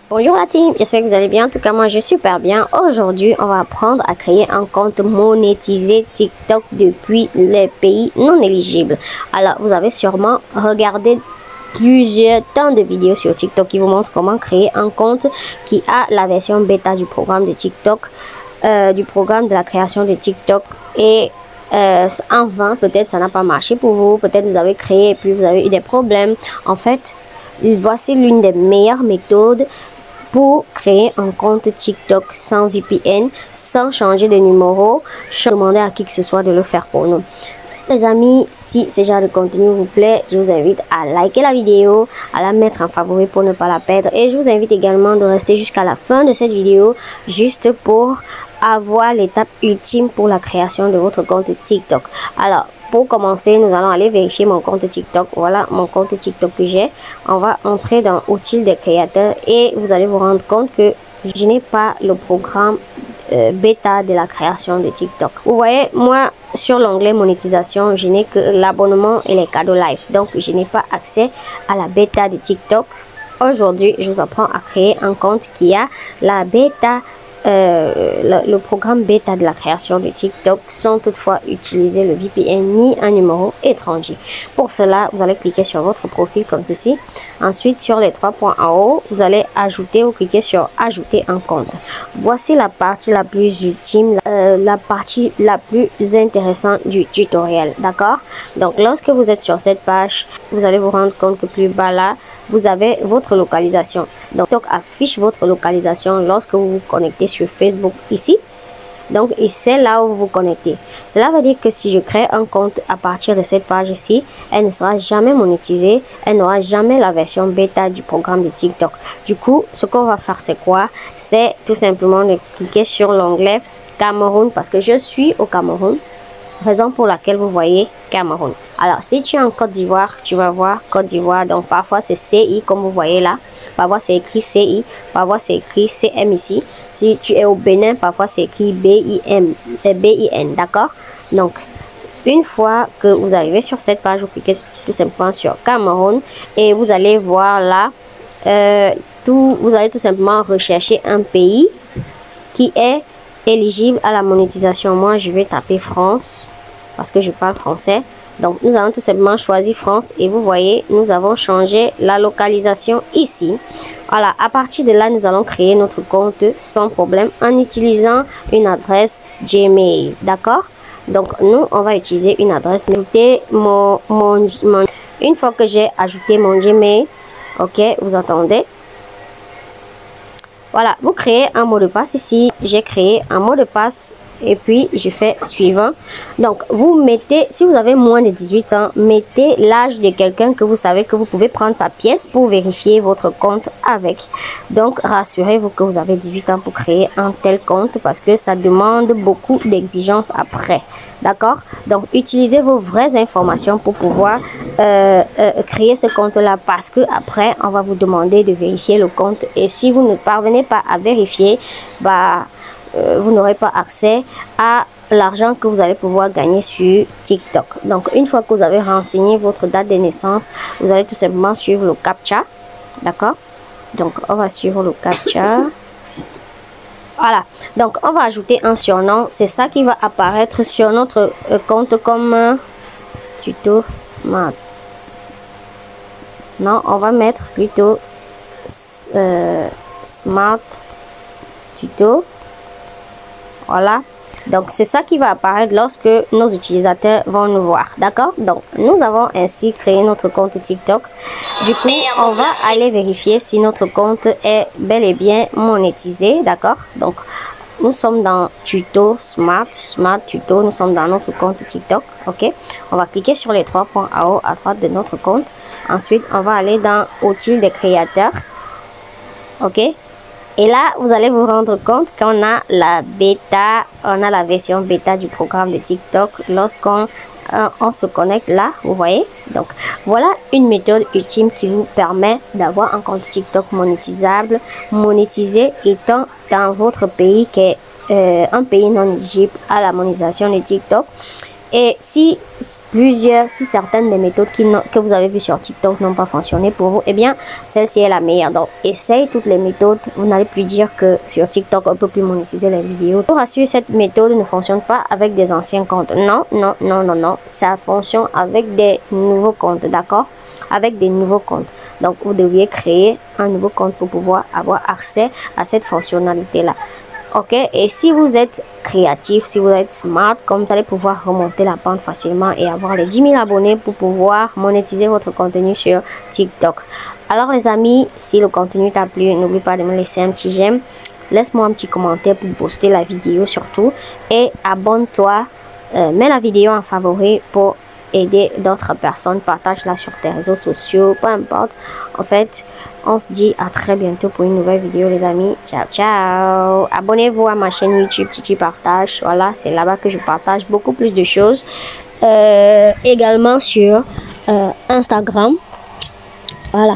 Bonjour la team, j'espère que vous allez bien. En tout cas, moi je suis super bien. Aujourd'hui, on va apprendre à créer un compte monétisé TikTok depuis les pays non éligibles. Alors, vous avez sûrement regardé plusieurs temps de vidéos sur TikTok qui vous montrent comment créer un compte qui a la version bêta du programme de TikTok, du programme de la création de TikTok. Et en vain, peut-être ça n'a pas marché pour vous, peut-être vous avez créé et puis vous avez eu des problèmes. En fait, voici l'une des meilleures méthodes pour créer un compte TikTok sans VPN, sans changer de numéro, sans demander à qui que ce soit de le faire pour nous. Les amis, si ce genre de contenu vous plaît, je vous invite à liker la vidéo, à la mettre en favori pour ne pas la perdre. Et je vous invite également de rester jusqu'à la fin de cette vidéo, juste pour avoir l'étape ultime pour la création de votre compte TikTok. Alors, pour commencer, nous allons aller vérifier mon compte TikTok. Voilà mon compte TikTok que j'ai. On va entrer dans Outils des créateurs et vous allez vous rendre compte que je n'ai pas le programme bêta de la création de TikTok. Vous voyez, moi, sur l'onglet monétisation, je n'ai que l'abonnement et les cadeaux live. Donc, je n'ai pas accès à la bêta de TikTok. Aujourd'hui, je vous apprends à créer un compte qui a la bêta, le programme bêta de la création de TikTok, sans toutefois utiliser le VPN ni un numéro étranger. Pour cela, vous allez cliquer sur votre profil comme ceci. Ensuite, sur les 3 points en haut, vous allez ajouter ou cliquer sur ajouter un compte. Voici la partie la plus ultime, la partie la plus intéressante du tutoriel. D'accord? Donc, lorsque vous êtes sur cette page, vous allez vous rendre compte que plus bas là, vous avez votre localisation. Donc, TikTok affiche votre localisation lorsque vous vous connectez sur Facebook ici. Donc, et c'est là où vous vous connectez. Cela veut dire que si je crée un compte à partir de cette page ici, elle ne sera jamais monétisée. Elle n'aura jamais la version bêta du programme de TikTok. Du coup, ce qu'on va faire, c'est quoi? C'est tout simplement de cliquer sur l'onglet Cameroun parce que je suis au Cameroun. Raison pour laquelle vous voyez Cameroun. Alors, si tu es en Côte d'Ivoire, tu vas voir Côte d'Ivoire. Donc, parfois, c'est CI, comme vous voyez là. Parfois, c'est écrit CI. Parfois, c'est écrit CM ici. Si tu es au Bénin, parfois, c'est écrit BIN. D'accord? Donc, une fois que vous arrivez sur cette page, vous cliquez tout simplement sur Cameroun. Et vous allez voir là, vous allez tout simplement rechercher un pays qui est éligible à la monétisation. Moi, je vais taper France parce que je parle français. Donc, nous allons tout simplement choisir France et vous voyez, nous avons changé la localisation ici. Voilà, à partir de là, nous allons créer notre compte sans problème en utilisant une adresse Gmail. D'accord? Donc, nous, on va utiliser une adresse. Ajouter une fois que j'ai ajouté mon Gmail, ok, vous entendez? Voilà, vous créez un mot de passe ici. J'ai créé un mot de passe et puis je fais suivant. Donc, vous mettez, si vous avez moins de 18 ans, mettez l'âge de quelqu'un que vous savez que vous pouvez prendre sa pièce pour vérifier votre compte avec. Donc, rassurez-vous que vous avez 18 ans pour créer un tel compte parce que ça demande beaucoup d'exigences après. D'accord? Donc, utilisez vos vraies informations pour pouvoir créer ce compte-là parce que après, on va vous demander de vérifier le compte et si vous ne parvenez pas à vérifier, vous n'aurez pas accès à l'argent que vous allez pouvoir gagner sur TikTok. Donc, une fois que vous avez renseigné votre date de naissance, vous allez tout simplement suivre le CAPTCHA. D'accord? Donc, on va suivre le CAPTCHA. Voilà. Donc, on va ajouter un surnom. C'est ça qui va apparaître sur notre compte comme tuto smart. Non, on va mettre plutôt smart tuto. Voilà. Donc, c'est ça qui va apparaître lorsque nos utilisateurs vont nous voir. D'accord? Donc, nous avons ainsi créé notre compte TikTok. Du coup, on va aller vérifier si notre compte est bel et bien monétisé. D'accord? Donc, nous sommes dans tuto smart tuto. Nous sommes dans notre compte TikTok. OK? On va cliquer sur les 3 points en haut à droite de notre compte. Ensuite, on va aller dans Outils des créateurs. OK? Et là, vous allez vous rendre compte qu'on a la bêta, on a la version bêta du programme de TikTok lorsqu'on se connecte là, vous voyez. Donc, voilà une méthode ultime qui vous permet d'avoir un compte TikTok monétisable, monétisé étant dans votre pays qui est un pays non éligible à la monétisation de TikTok. Et si certaines des méthodes que vous avez vues sur TikTok n'ont pas fonctionné pour vous, eh bien, celle-ci est la meilleure. Donc, essaye toutes les méthodes. Vous n'allez plus dire que sur TikTok, on peut plus monétiser les vidéos. Pour rassurer, cette méthode ne fonctionne pas avec des anciens comptes. Non, non, non, non, non. Ça fonctionne avec des nouveaux comptes, d'accord? Avec des nouveaux comptes. Donc, vous devriez créer un nouveau compte pour pouvoir avoir accès à cette fonctionnalité-là. Ok, et si vous êtes créatif, si vous êtes smart, comme vous allez pouvoir remonter la pente facilement et avoir les 10 000 abonnés pour pouvoir monétiser votre contenu sur TikTok. Alors les amis, si le contenu t'a plu, n'oublie pas de me laisser un petit j'aime, laisse-moi un petit commentaire pour poster la vidéo surtout, et abonne-toi, mets la vidéo en favori pour aider d'autres personnes, partage-la sur tes réseaux sociaux, peu importe. En fait, on se dit à très bientôt pour une nouvelle vidéo les amis. Ciao ciao. Abonnez-vous à ma chaîne YouTube Titi Partage. Voilà, c'est là-bas que je partage beaucoup plus de choses. Également sur Instagram. Voilà.